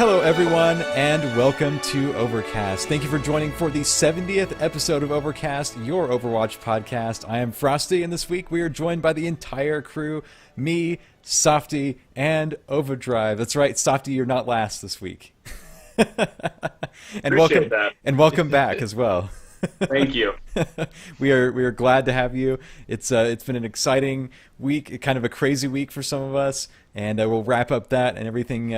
Hello, everyone, and welcome to Overcast. Thank you for joining for the 70th episode of Overcast, your Overwatch podcast. I am Frostee, and this week we are joined by the entire crew, me, Sawfty, and Ovadrive. That's right, Sawfty, you're not last this week. Appreciate that. And welcome back as well. Thank you. We are glad to have you. It's been an exciting week, kind of a crazy week for some of us, and we'll wrap up that and everything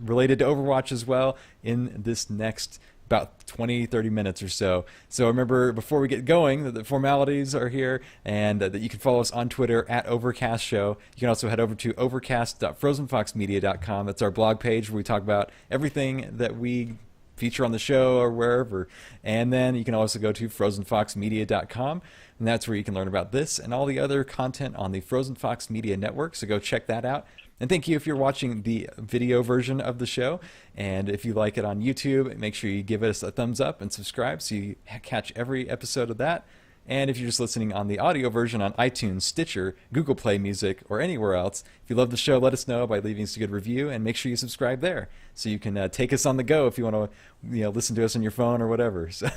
related to Overwatch as well in this next about 20-30 minutes or so. So remember, before we get going, that the formalities are here, and that you can follow us on Twitter at Overcast Show. You can also head over to overcast.frozenfoxmedia.com. That's our blog page where we talk about everything that we feature on the show or wherever. And then you can also go to frozenfoxmedia.com, and that's where you can learn about this and all the other content on the Frozen Fox Media Network. So go check that out. And thank you if you're watching the video version of the show. And if you like it on YouTube, make sure you give us a thumbs up and subscribe so you catch every episode of that. And if you're just listening on the audio version on iTunes, Stitcher, Google Play Music, or anywhere else, if you love the show, let us know by leaving us a good review, and make sure you subscribe there so you can take us on the go if you want to, listen to us on your phone or whatever. So,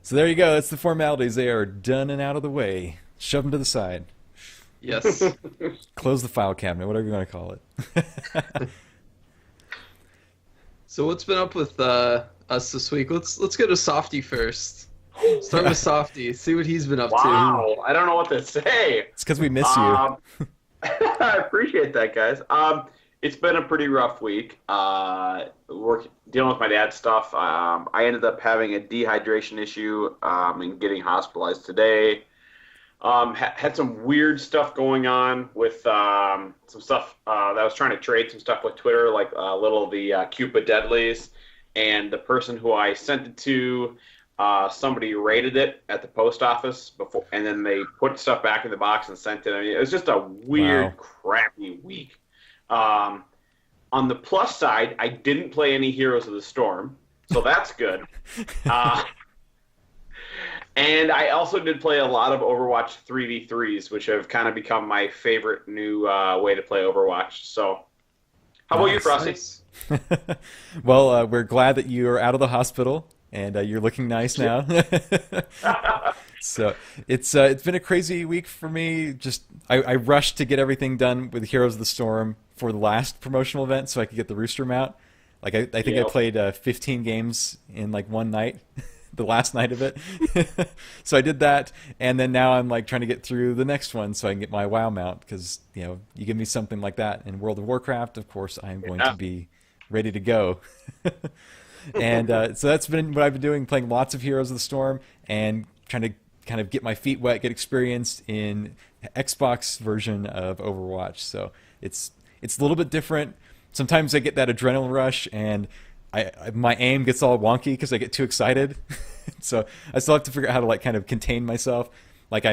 so there you go. That's the formalities. They are done and out of the way. Shove them to the side. Yes. Close the file cabinet, whatever you want to call it. So what's been up with us this week? Let's go to Sawfty first. Start with Sawfty. See what he's been up to. Wow, I don't know what to say. It's because we miss you. I appreciate that, guys. It's been a pretty rough week. Dealing with my dad's stuff. I ended up having a dehydration issue and getting hospitalized today. Had some weird stuff going on with some stuff that I was trying to trade some stuff with Twitter, like a little of the Cupid Deadlies, and the person who I sent it to, somebody raided it at the post office before, and then they put stuff back in the box and sent it. I mean, it was just a weird, crappy week. On the plus side, I didn't play any Heroes of the Storm, so that's good. And I also did play a lot of Overwatch 3v3s, which have kind of become my favorite new way to play Overwatch. So, how about you, Frosty? Nice. Well, we're glad that you are out of the hospital, and you're looking nice now. So it's been a crazy week for me. Just I rushed to get everything done with Heroes of the Storm for the last promotional event, so I could get the rooster mount. Like I think I played 15 games in like one night. The last night of it. So I did that, and then now I'm like trying to get through the next one so I can get my WoW mount, because you give me something like that in World of Warcraft, of course I am going to be ready to go. And so that's been what I've been doing, playing lots of Heroes of the Storm and trying to kind of get my feet wet, get experienced in Xbox version of Overwatch. So it's a little bit different. Sometimes I get that adrenaline rush, and my aim gets all wonky because I get too excited. So I still have to figure out how to like kind of contain myself. Like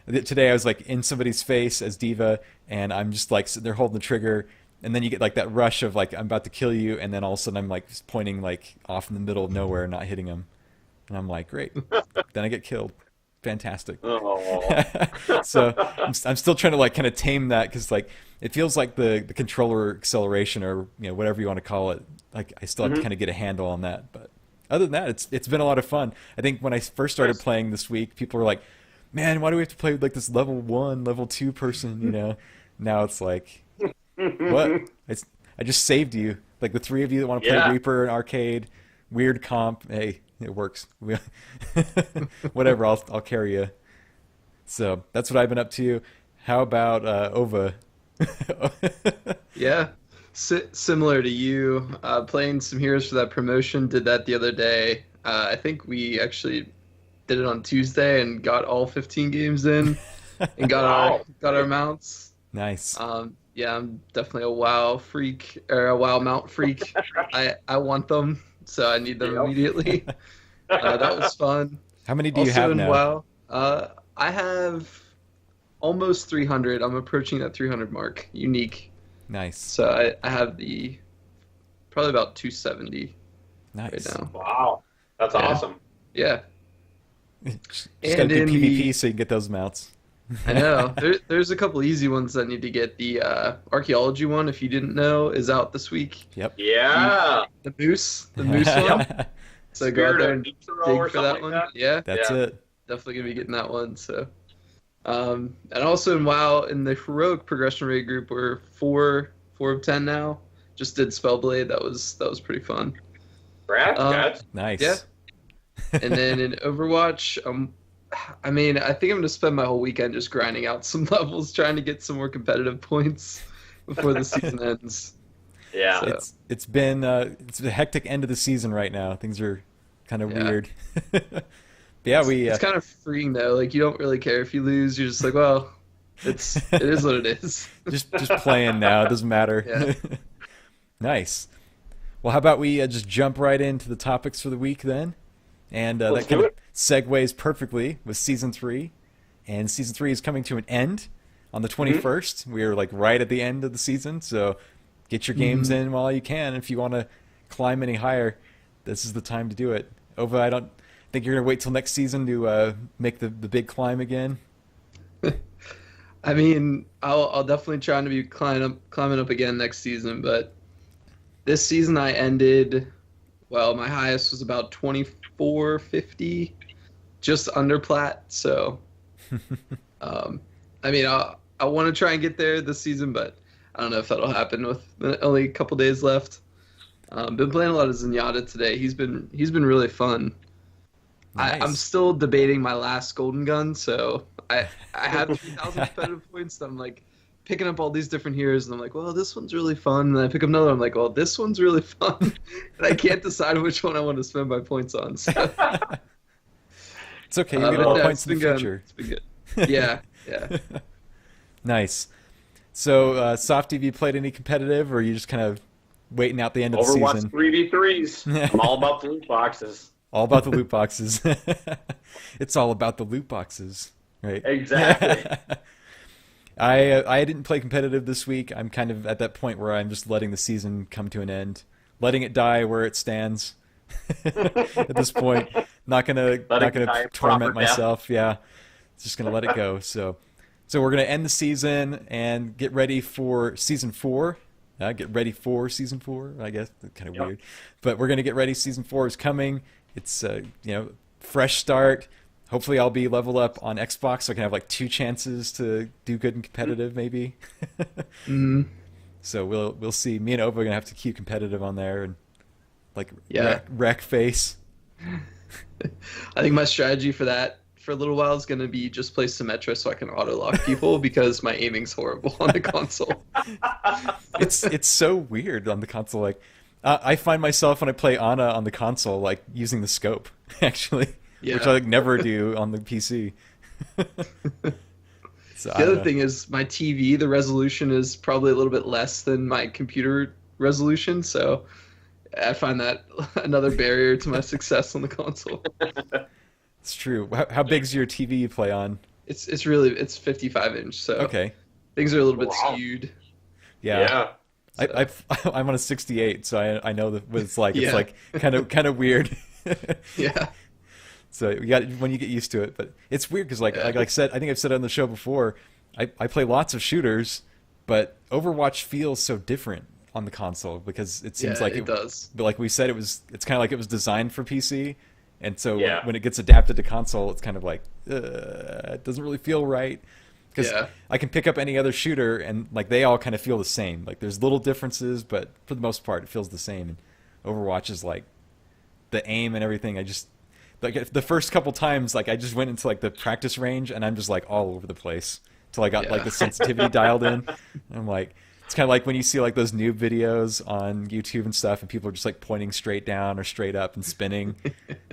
today I was like in somebody's face as D.Va, and I'm just like sitting there holding the trigger, and then you get like that rush of like I'm about to kill you, and then all of a sudden I'm like pointing like off in the middle of nowhere and not hitting him, and I'm like, great. Then I get killed. Fantastic. So I'm still trying to like kind of tame that, because like it feels like the controller acceleration, or whatever you want to call it, like I still have to kind of get a handle on that. But other than that, it's been a lot of fun. I think when I first started playing this week, people were like, man, why do we have to play with like this level 1, level 2 person, Now it's like, what? I just saved you. Like the three of you that want to play Reaper and Arcade, weird comp, hey, it works. Whatever, I'll carry you. So that's what I've been up to. How about Ova? Yeah. Similar to you, playing some Heroes for that promotion. Did that the other day. I think we actually did it on Tuesday and got all 15 games in and got our mounts. Nice. Yeah, I'm definitely a WoW freak, or a WoW mount freak. I want them, so I need them immediately. That was fun. How many do you Also have in now? WoW, I have almost 300. I'm approaching that 300 mark. Unique. Nice. So I have probably about 270 Nice. right now. Wow, that's awesome. Yeah. Just gotta do PvP so you can get those mounts. I know. There's a couple easy ones that need to get. The archaeology one, if you didn't know, is out this week. Yep. Yeah. The moose one. So go out there and dig or for that something one. like that. Yeah, That's it. definitely gonna be getting that one. So, and also in WoW in the heroic progression rate group, we're 4 of 10 now. Just did Spellblade. That was pretty fun. Brad, guys. Nice. Yeah. And then in Overwatch, I mean, I think I'm gonna spend my whole weekend just grinding out some levels, trying to get some more competitive points before the season ends. Yeah. So- It's been it's a hectic end of the season right now. Things are kind of Yeah. weird. But yeah, It's kind of freeing though. Like you don't really care if you lose. You're just like, well, it is what it is. just playing now. It doesn't matter. Yeah. Nice. Well, how about we just jump right into the topics for the week then? And Let's that kind do of segues perfectly with season 3. And season 3 is coming to an end on the 21st. We are like right at the end of the season, so get your games in while you can. If you want to climb any higher, this is the time to do it. Ova, I don't think you're going to wait till next season to make the big climb again. I mean, I'll definitely try to be climbing up again next season, but this season I ended, well, my highest was about 2450, just under plat. So, I mean, I want to try and get there this season, but I don't know if that'll happen with only a couple days left. Been playing a lot of Zenyatta today. He's been really fun. Nice. I'm still debating my last golden gun, so I have 3,000 competitive points. I'm like picking up all these different heroes, and I'm like, well, this one's really fun. And I pick up another. I'm like, well, this one's really fun, and I can't decide which one I want to spend my points on. So. It's okay. You'll get more points in the good. future. It's been good. Yeah. Nice. So, Sawfty, have you played any competitive, or are you just kind of waiting out the end of the Overwatch season? 3v3s. I'm all about the loot boxes. All about the loot boxes. It's all about the loot boxes, right? Exactly. I didn't play competitive this week. I'm kind of at that point where I'm just letting the season come to an end, letting it die where it stands. At this point, not gonna torment myself. Yeah, just gonna let it go. So we're gonna end the season and get ready for season 4. Get ready for season 4. I guess that's kind of weird, but we're gonna get ready. Season 4 is coming. It's fresh start. Hopefully, I'll be leveled up on Xbox, so I can have like 2 chances to do good and competitive, maybe. So we'll see. Me and Ova are gonna have to keep competitive on there and like wreck face. I think my strategy for that for a little while is going to be just play Symmetra so I can auto lock people because my aiming's horrible on the console. It's so weird on the console. Like I find myself when I play Ana on the console like using the scope actually, which I like never do on the PC. So, the other thing is my TV, the resolution is probably a little bit less than my computer resolution, so I find that another barrier to my success on the console. It's true. How big's your TV you play on? It's 55-inch, so okay, things are a little bit skewed. Yeah. I'm on a 68, so I know what it's like. It's like kind of weird. Yeah. So you got when you get used to it, but it's weird because like I said, I think I've said it on the show before. I play lots of shooters, but Overwatch feels so different on the console because it seems like it does. But like we said, it's kind of like it was designed for PC, and so when it gets adapted to console, it's kind of like it doesn't really feel right. Because I can pick up any other shooter and like they all kind of feel the same. Like there's little differences, but for the most part, it feels the same. And Overwatch is like the aim and everything. I just like the first couple times, like I just went into like the practice range and I'm just like all over the place till I got like the sensitivity dialed in. And I'm like, it's kind of like when you see like those noob videos on YouTube and stuff, and people are just like pointing straight down or straight up and spinning.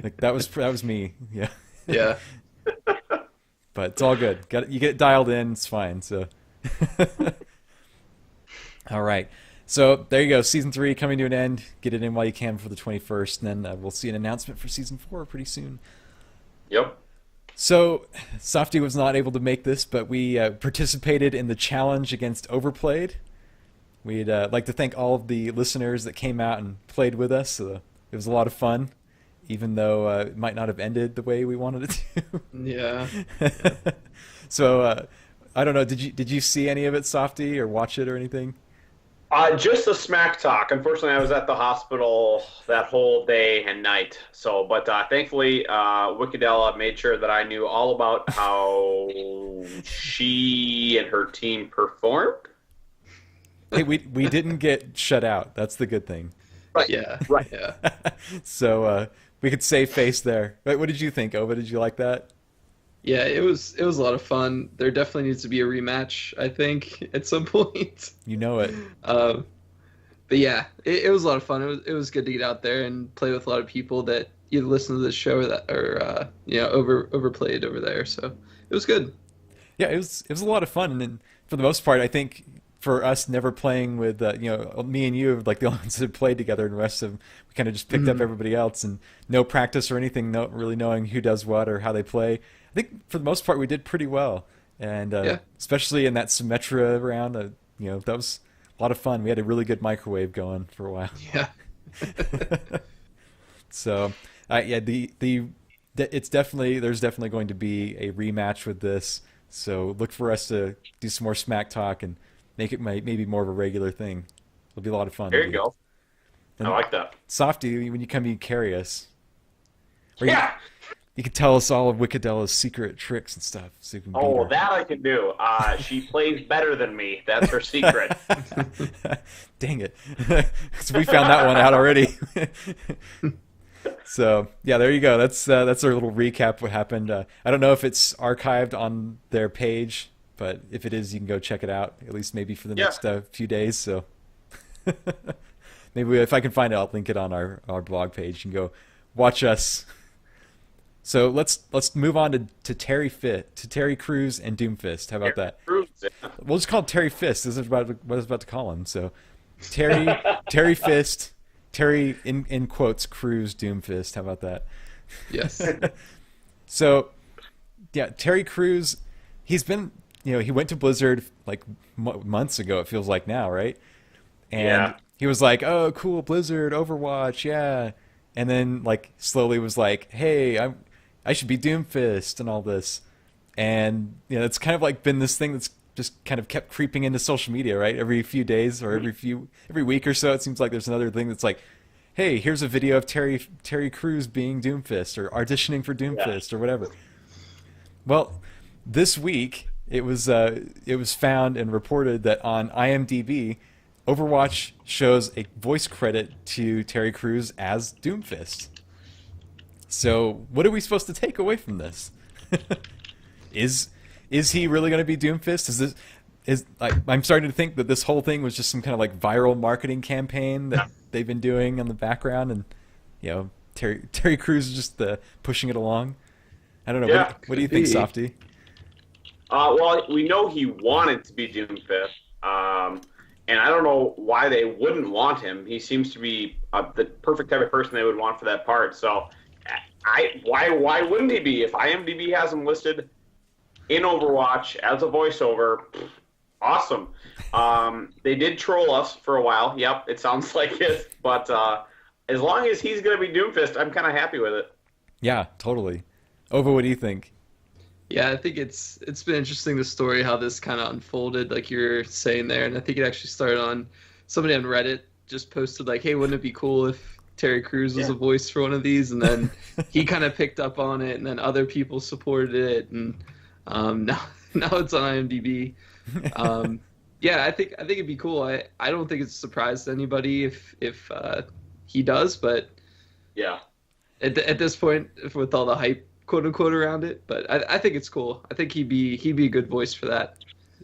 Like that was me. Yeah. Yeah. But it's all good. You get it dialed in, it's fine. So, all right. So there you go. Season 3 coming to an end. Get it in while you can for the 21st, and then we'll see an announcement for Season 4 pretty soon. Yep. So Sawfty was not able to make this, but we participated in the challenge against Overplayed. We'd like to thank all of the listeners that came out and played with us. It was a lot of fun. even though it might not have ended the way we wanted it to. Yeah. So I don't know. Did you see any of it, Softy, or watch it or anything? Just the smack talk. Unfortunately, I was at the hospital that whole day and night. So, but thankfully, Wickedella made sure that I knew all about how she and her team performed. Hey, we didn't get shut out. That's the good thing. Right. Yeah. Right. Yeah. So we could save face there. What did you think, Ova? Did you like that? Yeah, it was a lot of fun. There definitely needs to be a rematch, I think, at some point. You know it. But yeah, it was a lot of fun. It was good to get out there and play with a lot of people that either listen to the show or that or overplayed over there. So it was good. Yeah, it was a lot of fun, and for the most part, I think for us never playing with me and you, like the only ones that played together, and the rest of them, we kind of just picked up everybody else, and no practice or anything, not really knowing who does what or how they play. I think for the most part we did pretty well, and especially in that Symmetra round, that was a lot of fun. We had a really good microwave going for a while. Yeah. So there's definitely going to be a rematch with this. So look for us to do some more smack talk and make it maybe more of a regular thing. It'll be a lot of fun. There you go. And I like that. Softy, when you come, you carry us. Or Yeah. You can tell us all of Wickedella's secret tricks and stuff. So you can beat her. That I can do. She plays better than me. That's her secret. Dang it. So we found that one out already. So, yeah, there you go. That's our little recap of what happened. I don't know if it's archived on their page, but if it is, you can go check it out, at least maybe for the next few days. So maybe if I can find it, I'll link it on our blog page. You can go watch us. So let's move on to Terry Crews and Doomfist. How about that? We'll just call him Terry Fist. This is what I was about to call him. So Terry Fist, Terry in quotes Crews Doomfist. How about that? Yes. So yeah, Terry Crews, he's been he went to Blizzard like months ago. It feels like now, right? And he was like, "Oh, cool, Blizzard, Overwatch, yeah." And then like slowly was like, "Hey, I should be Doomfist and all this." And it's kind of like been this thing that's just kind of kept creeping into social media, right? Every few days or every week or so, it seems like there's another thing that's like, "Hey, here's a video of Terry Crews being Doomfist or auditioning for Doomfist or whatever." Well, this week it was found and reported that on IMDb, Overwatch shows a voice credit to Terry Crews as Doomfist. So, what are we supposed to take away from this? Is he really going to be Doomfist? I'm starting to think that this whole thing was just some kind of like viral marketing campaign that they've been doing in the background, and Terry Crews is just pushing it along. I don't know. Yeah, what do you think, Softy? Well, we know he wanted to be Doomfist. And I don't know why they wouldn't want him. He seems to be the perfect type of person they would want for that part. So, why wouldn't he be? If IMDb has him listed in Overwatch as a voiceover, awesome. They did troll us for a while. Yep, it sounds like it. But as long as he's going to be Doomfist, I'm kind of happy with it. Yeah, totally. Ova, what do you think? Yeah, I think it's been interesting, the story, how this kind of unfolded, like you're saying there. And I think it actually started on somebody on Reddit just posted like, "Hey, wouldn't it be cool if Terry Crews was a voice for one of these?" And then he kind of picked up on it, and then other people supported it, and now it's on IMDb. Yeah, I think it'd be cool. I don't think it's a surprise to anybody if he does, but yeah, at this point, with all the hype, quote unquote, around it, but I think it's cool. I think he'd be a good voice for that.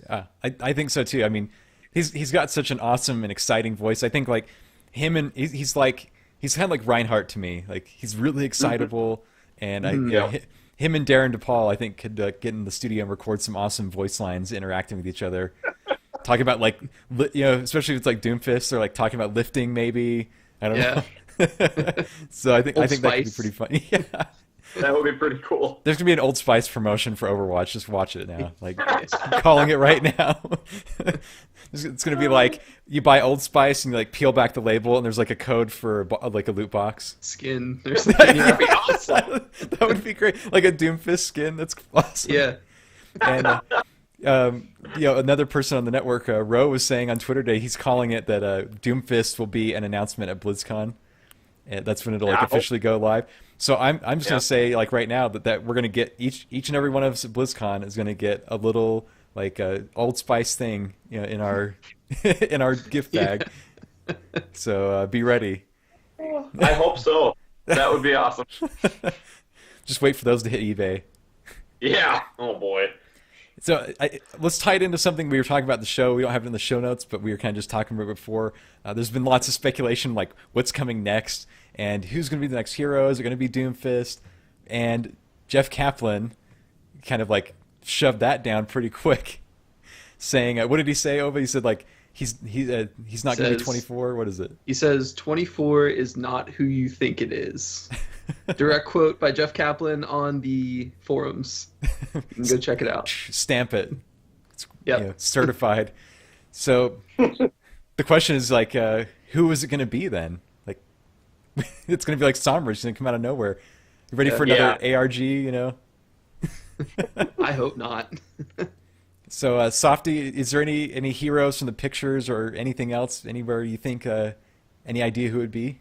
Yeah, I think so too. I mean, he's got such an awesome and exciting voice. I think like him and he's kind of like Reinhardt to me. Like he's really excitable, and him and Darren DePaul I think could get in the studio and record some awesome voice lines interacting with each other, talking about like especially if it's like Doomfist or like talking about lifting maybe. I don't know. So I think that could be pretty funny. Yeah. That would be pretty cool. There's gonna be an Old Spice promotion for Overwatch. Just watch it now. Like, I'm calling it right now. It's gonna be like you buy Old Spice and you like peel back the label and there's like a code for like a loot box. Skin or something. That'd be awesome. That would be great. Like a Doomfist skin. That's awesome. Yeah. And another person on the network, Ro, was saying on Twitter today he's calling it that Doomfist will be an announcement at BlizzCon. And that's when it'll like officially go live. So I'm just gonna say like right now that we're gonna get each and every one of us at BlizzCon is gonna get a little like Old Spice thing, in our in our gift bag. So be ready. I hope so. That would be awesome. Just wait for those to hit eBay. Yeah. Oh boy. So let's tie it into something we were talking about in the show. We don't have it in the show notes, but we were kind of just talking about it before. There's been lots of speculation, like what's coming next, and who's going to be the next hero. Is it going to be Doomfist? And Jeff Kaplan kind of like shoved that down pretty quick, saying, "What did he say, Ova?" He said like he's not going to be 24. What is it? He says 24 is not who you think it is. Direct quote by Jeff Kaplan on the forums. You can go check it out. Stamp it. It's certified. So the question is like, who is it going to be then? Like, it's going to be like Sombra. She's going to come out of nowhere. You ready for another ARG? I hope not. So Sawfty, is there any heroes from the pictures or anything else anywhere you think? Any idea who it would be?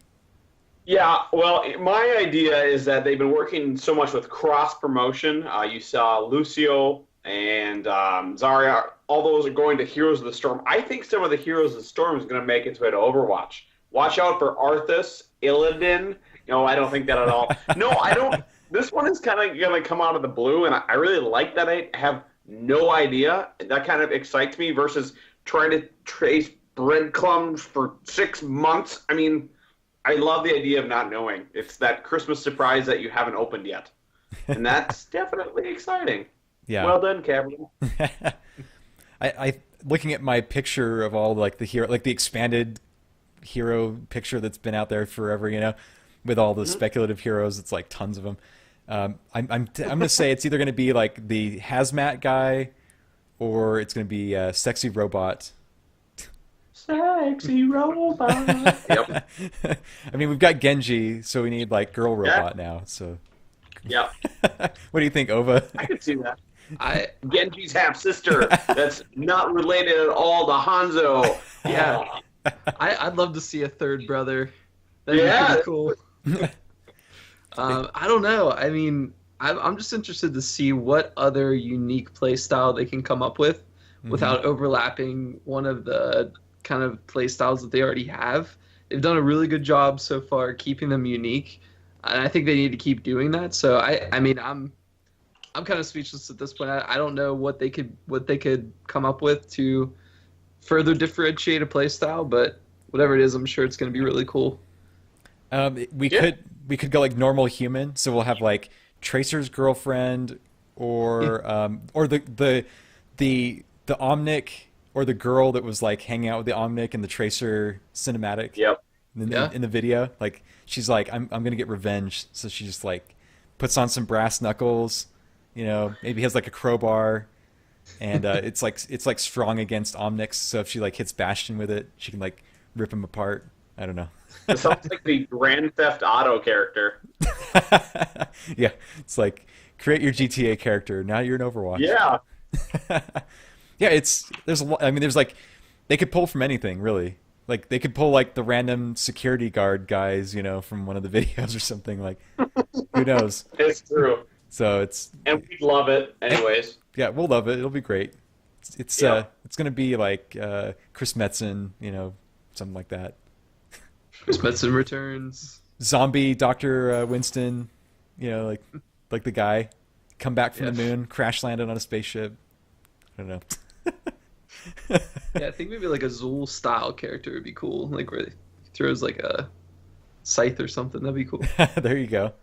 Yeah, well, my idea is that they've been working so much with cross-promotion. You saw Lucio and Zarya. All those are going to Heroes of the Storm. I think some of the Heroes of the Storm is going to make its way to Overwatch. Watch out for Arthas, Illidan. No, I don't think that at all. No, I don't. This one is kind of going to come out of the blue, and I really like that. I have no idea. That kind of excites me versus trying to trace breadcrumbs for 6 months. I mean, I love the idea of not knowing. It's that Christmas surprise that you haven't opened yet. And that's definitely exciting. Yeah. Well done, Kaplan. I looking at my picture of all like the hero, like the expanded hero picture that's been out there forever, with all the speculative heroes. It's like tons of them. I'm gonna say it's either gonna be like the hazmat guy, or it's gonna be sexy robot. Sexy robot. Yep. I mean, we've got Genji, so we need like girl robot now. So. Yep. What do you think, Ova? I could see that. Genji's half sister. That's not related at all to Hanzo. Yeah. I'd love to see a third brother. That'd be pretty cool. I don't know. I mean, I'm just interested to see what other unique play style they can come up with without overlapping one of the kind of play styles that they already have. They've done a really good job so far keeping them unique, and I think they need to keep doing that. So I mean, I'm kind of speechless at this point. I don't know what they could come up with to further differentiate a play style, but whatever it is, I'm sure it's going to be really cool. We could go like normal human, so we'll have like Tracer's girlfriend, or the Omnic, or the girl that was like hanging out with the Omnic in the Tracer cinematic. Yep. In the video, like she's like, I'm gonna get revenge, so she just like puts on some brass knuckles, maybe has like a crowbar, and it's like strong against Omnics, so if she like hits Bastion with it, she can like rip him apart. I don't know. It sounds like the Grand Theft Auto character. Yeah, it's like create your GTA character. Now you're in Overwatch. Yeah. Yeah, there's a lot. I mean, there's like they could pull from anything really. Like they could pull like the random security guard guys, from one of the videos or something. Like, who knows? It's true. So and we'd love it anyways. Yeah, we'll love it. It'll be great. It's gonna be like Chris Metzen, something like that. Chris Metzen returns. Zombie Dr. Winston, like the guy, come back from the moon, crash landed on a spaceship. I don't know. Yeah, I think maybe like a Zool style character would be cool. Like where he throws like a scythe or something. That'd be cool. There you go.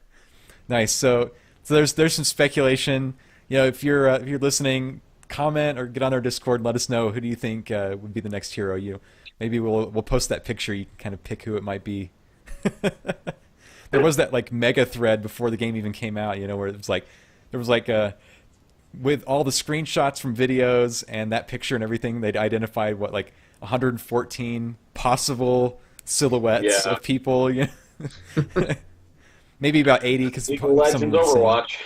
Nice. So there's some speculation. If you're listening, comment or get on our Discord and let us know who do you think would be the next hero. Maybe we'll post that picture. You can kind of pick who it might be. there was that like mega thread before the game even came out, where it was like there was like with all the screenshots from videos and that picture and everything, they'd identified what like 114 possible silhouettes of people. Maybe about 80 because League of Legends Overwatch.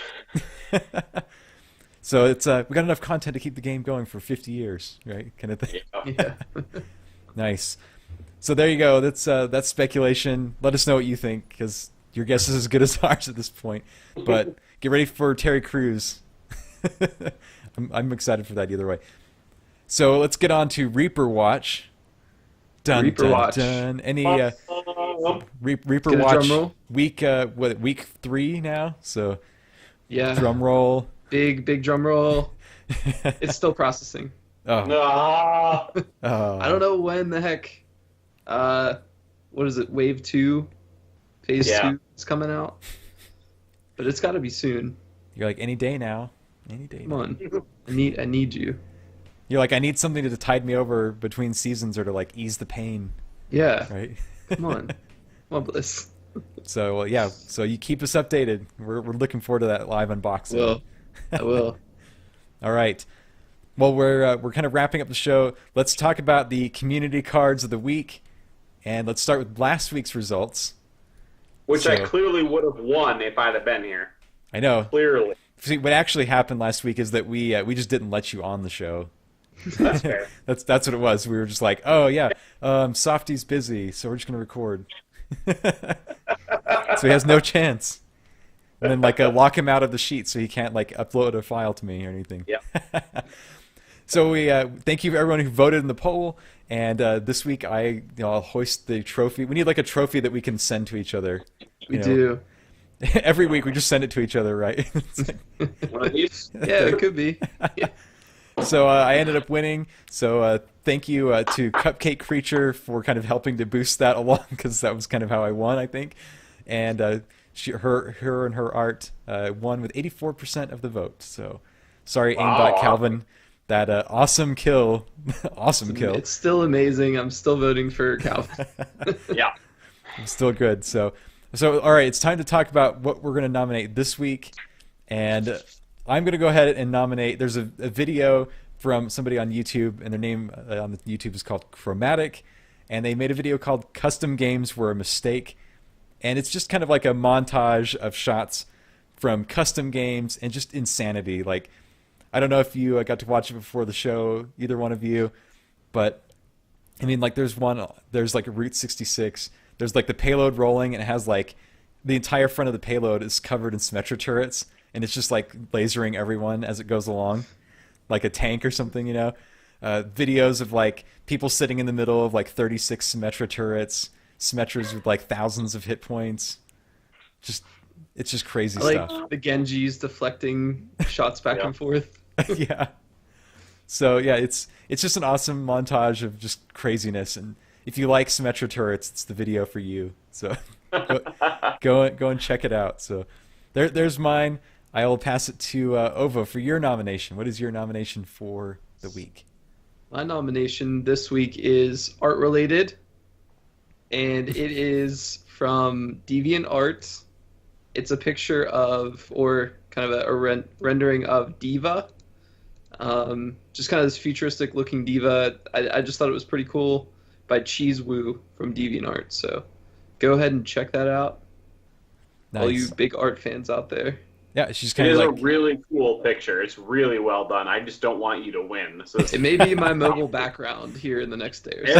So it's we got enough content to keep the game going for 50 years, right? Kind of thing. Yeah. Nice. So there you go. That's speculation. Let us know what you think, because your guess is as good as ours at this point. But get ready for Terry Crews. I'm excited for that either way. So let's get on to Reaper Watch. Reaper Watch. Any Reaper Watch week 3 now? So yeah. Drum roll. Big drum roll. It's still processing. Oh. I don't know when the heck. What is it? Wave 2, Phase 2 is coming out, but it's got to be soon. You're like, any day now. Any day. Come on, I need you. You're like, I need something to tide me over between seasons or to like ease the pain. Yeah. Right. Come on, Bliss. So well, yeah. So you keep us updated. We're looking forward to that live unboxing. I will. All right. Well, we're kind of wrapping up the show. Let's talk about the community cards of the week, and let's start with last week's results. Which I clearly would have won if I'd have been here. I know. Clearly. See, what actually happened last week is that we just didn't let you on the show. That's fair. That's what it was. We were just like, oh yeah, Sawfty's busy, so we're just gonna record. So he has no chance. And then like lock him out of the sheet so he can't like upload a file to me or anything. Yeah. So we thank you to everyone who voted in the poll, and this week I'll hoist the trophy. We need like a trophy that we can send to each other. We do. Every week we just send it to each other, right? One of these? Yeah, it could be. Yeah. So I ended up winning. So thank you to Cupcake Creature for kind of helping to boost that along, because that was kind of how I won, I think. And her and her art won with 84% of the vote. So sorry, Aimbot Calvin. That awesome kill. Awesome kill. It's still amazing. I'm still voting for Calvin. Yeah. It's still good. So all right, it's time to talk about what we're going to nominate this week. And I'm going to go ahead and nominate. There's a video from somebody on YouTube, and their name on the YouTube is called Chromatic. And they made a video called Custom Games Were a Mistake. And it's just kind of like a montage of shots from custom games and just insanity. Like, I don't know if you got to watch it before the show, either one of you, but I mean, like, there's like a Route 66. There's like the payload rolling, and it has like the entire front of the payload is covered in Symmetra turrets, and it's just like lasering everyone as it goes along, like a tank or something, Videos of like people sitting in the middle of like 36 Symmetra turrets, Symmetras with like thousands of hit points. It's just crazy stuff. Like the Genjis deflecting shots back and forth. Yeah. So yeah, it's just an awesome montage of just craziness, and if you like Symmetra turrets, it's the video for you. So go and check it out. So there's mine. I will pass it to Ova for your nomination. What is your nomination for the week? My nomination this week is art related, and it is from DeviantArt. It's a picture of, or kind of a rendering of Diva. Just kind of this futuristic looking Diva. I just thought it was pretty cool, by Cheese Woo from DeviantArt. So go ahead and check that out. Nice. All you big art fans out there. Yeah, she's kind of like... It is a really cool picture. It's really well done. I just don't want you to win. So it may be my mobile background here in the next day or so.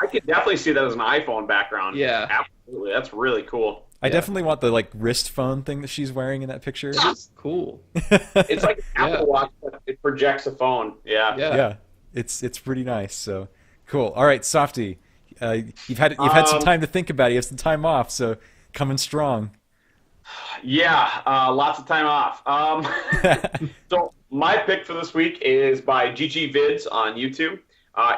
I could definitely see that as an iPhone background. Yeah. Absolutely. That's really cool. I definitely want the like wrist phone thing that she's wearing in that picture. It's cool. It's like an Apple Watch, but it projects a phone. Yeah. It's pretty nice. So cool. All right, Sawfty, you've had some time to think about it. You have some time off, so coming strong. Yeah, lots of time off. So my pick for this week is by GG Vids on YouTube.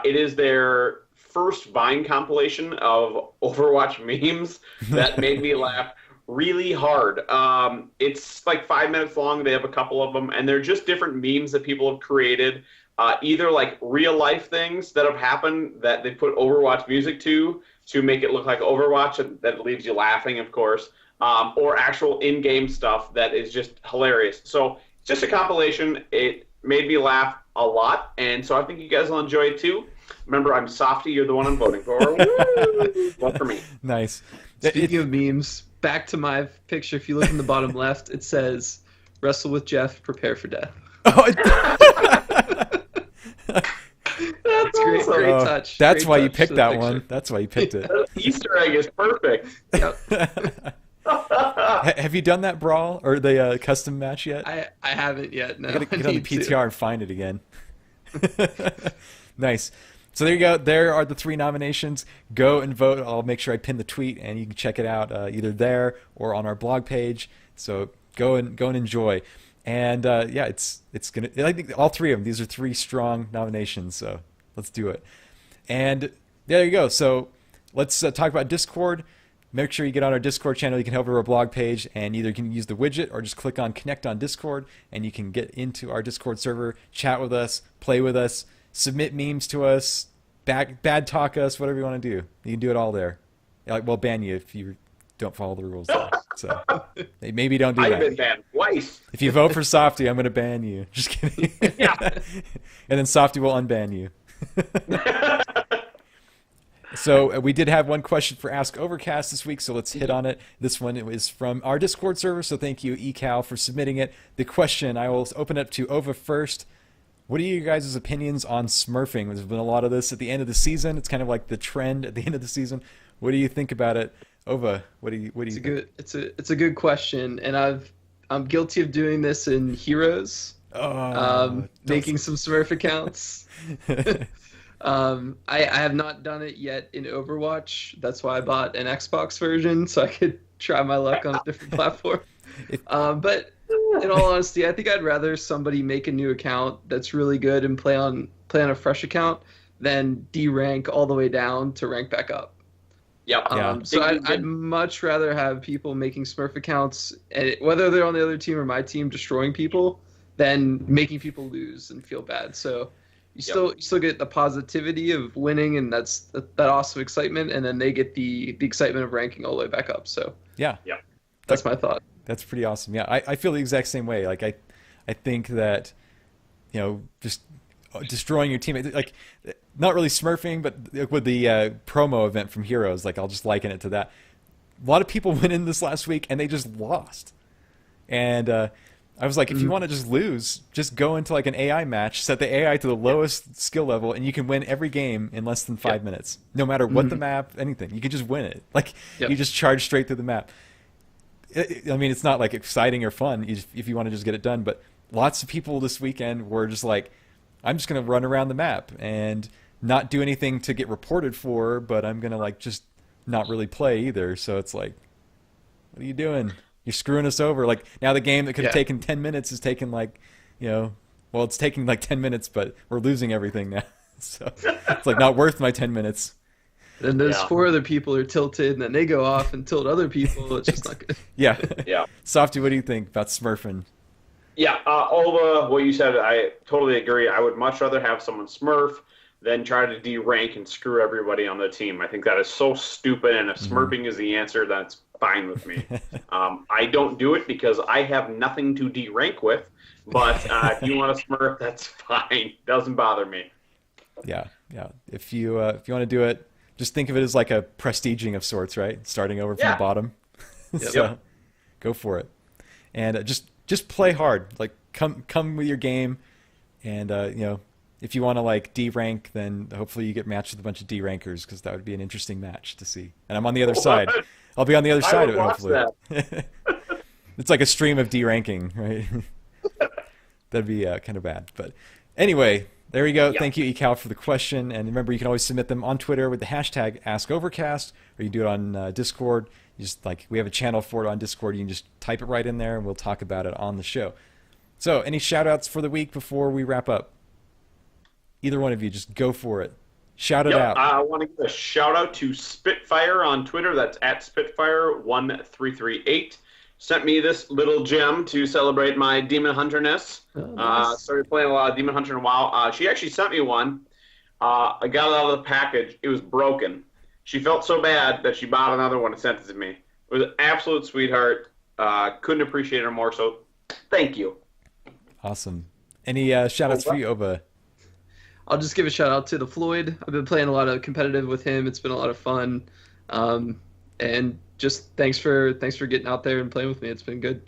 It is their first Vine compilation of Overwatch memes that made me laugh really hard. It's like 5 minutes long. They have a couple of them, and they're just different memes that people have created, either like real life things that have happened that they put Overwatch music to, to make it look like Overwatch, and that leaves you laughing, of course, or actual in-game stuff that is just hilarious. So it's just a compilation. It made me laugh a lot, and so I think you guys will enjoy it too. Remember, I'm Sawfty. You're the one I'm voting for. One for me. Nice. Speaking of memes, back to my picture. If you look in the bottom left, it says, "Wrestle with Jeff, prepare for death." Oh, That's great. awesome. Great touch. That's Great why you touch picked to the that picture. one. That's why you picked it. That Easter egg is perfect. Yep. Have you done that brawl or the custom match yet? I haven't yet. No, I gotta I get on the need to. PTR and find it again. Nice. So there you go. There are the 3 nominations. Go and vote. I'll make sure I pin the tweet, and you can check it out either there or on our blog page. So go and enjoy. And yeah, it's gonna. I think all 3 of them. These are 3 strong nominations. So let's do it. And there you go. So let's talk about Discord. Make sure you get on our Discord channel. You can head over to our blog page, and either you can use the widget or just click on Connect on Discord, and you can get into our Discord server, chat with us, play with us, submit memes to us, bad talk us, whatever you want to do. You can do it all there. We'll ban you if you don't follow the rules. So maybe don't do I've that. been banned twice. If you vote for Sawfty, I'm going to ban you. Just kidding. Yeah. And then Sawfty will unban you. So we did have one question for Ask Overcast this week, so let's hit on it. This one is from our Discord server, so thank you, eCal, for submitting it. The question, I will open up to Ova first. What are you guys' opinions on smurfing? There's been a lot of this at the end of the season. It's kind of like the trend at the end of the season. What do you think about it? Ova, what do you think? It's a good question, and I'm guilty of doing this in Heroes. Making some Smurf accounts. I have not done it yet in Overwatch. That's why I bought an Xbox version, so I could try my luck on a different platform. But in all honesty, I think I'd rather somebody make a new account that's really good and play on a fresh account than de-rank all the way down to rank back up. Yep. Yeah. So I'd much rather have people making Smurf accounts, whether they're on the other team or my team, destroying people, than making people lose and feel bad. So you still get the positivity of winning, and that awesome excitement, and then they get the excitement of ranking all the way back up. So Yeah. that's my thought. That's pretty awesome. Yeah, I feel the exact same way. Like I think that, just destroying your teammate, like not really smurfing, but with the promo event from Heroes, like I'll just liken it to that. A lot of people went in this last week and they just lost. And I was like, if you want to just lose, just go into like an AI match, set the AI to the lowest skill level, and you can win every game in less than 5 minutes. No matter what the map, anything. You can just win it. Like, you just charge straight through the map. I mean, it's not like exciting or fun if you want to just get it done, but lots of people this weekend were just like, I'm just going to run around the map and not do anything to get reported for, but I'm going to like just not really play either. So it's like, what are you doing? You're screwing us over. Like, now the game that could have taken 10 minutes is taking like, well, it's taking like 10 minutes, but we're losing everything now. So it's like not worth my 10 minutes. Then those 4 other people are tilted, and then they go off and tilt other people. It's just not good. Yeah. Yeah. Softy, what do you think about smurfing? Yeah, Olva, what you said, I totally agree. I would much rather have someone smurf than try to de-rank and screw everybody on the team. I think that is so stupid, and if smurfing is the answer, that's fine with me. I don't do it because I have nothing to de-rank with, but if you want to smurf, that's fine. Doesn't bother me. Yeah. If you want to do it, just think of it as like a prestiging of sorts, right? Starting over from the bottom. So go for it. And just play hard. Like come with your game, and if you want to like D-rank, then hopefully you get matched with a bunch of D-rankers, because that would be an interesting match to see. And I'm on the other side. I'll be on the other side of it, hopefully. It's like a stream of D-ranking, right? That'd be kind of bad. But anyway, there you go. Thank you, eCal, for the question. And remember, you can always submit them on Twitter with the hashtag AskOvercast, or you can do it on Discord. You just we have a channel for it on Discord. You can just type it right in there, and we'll talk about it on the show. So, any shout-outs for the week before we wrap up? Either one of you, just go for it. Shout it out. I want to give a shout-out to Spitfire on Twitter. That's at Spitfire1338. Sent me this little gem to celebrate my Demon Hunter-ness. Nice. Started playing a lot of Demon Hunter in a while. She actually sent me one. I got it out of the package. It was broken. She felt so bad that she bought another one and sent it to me. It was an absolute sweetheart. Couldn't appreciate her more, so thank you. Awesome. Any shout-outs for you, Ova? I'll just give a shout out to the Floyd. I've been playing a lot of competitive with him. It's been a lot of fun. And just thanks for getting out there and playing with me. It's been good.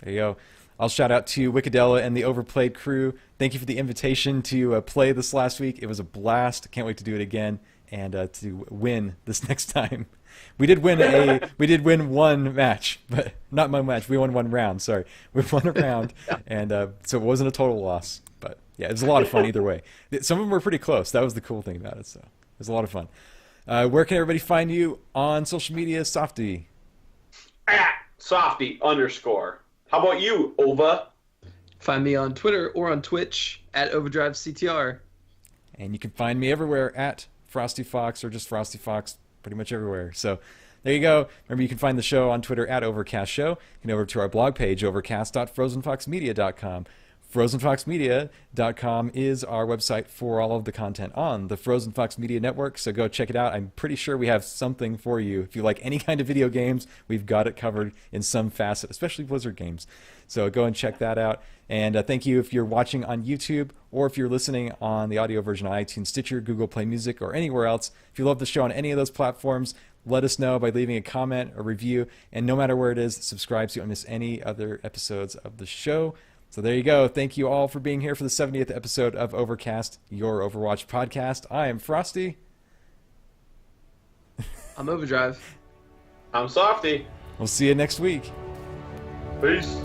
There you go. I'll shout out to Wickedella and the Overplayed crew. Thank you for the invitation to play this last week. It was a blast. Can't wait to do it again and to win this next time. We did win one match, but not one match. We won one round. Sorry, we won a round, and so it wasn't a total loss. But yeah, it was a lot of fun either way. Some of them were pretty close. That was the cool thing about it. So it was a lot of fun. Where can everybody find you on social media, Sawfty? At Sawfty _. How about you, Ova? Find me on Twitter or on Twitch at Ovadrive CTR. And you can find me everywhere at Frosty Fox or just Frosty Fox, pretty much everywhere. So there you go. Remember, you can find the show on Twitter at Overcast Show. You can go over to our blog page, overcast.frozenfoxmedia.com. FrozenFoxMedia.com is our website for all of the content on the Frozen Fox Media Network, so go check it out. I'm pretty sure we have something for you. If you like any kind of video games, we've got it covered in some facet, especially Blizzard games. So go and check that out. And thank you if you're watching on YouTube or if you're listening on the audio version on iTunes, Stitcher, Google Play Music, or anywhere else. If you love the show on any of those platforms, let us know by leaving a comment or review. And no matter where it is, subscribe so you don't miss any other episodes of the show. So there you go. Thank you all for being here for the 70th episode of Overcast, your Overwatch podcast. I am Frosty. I'm Ovadrive. I'm Sawfty. We'll see you next week. Peace.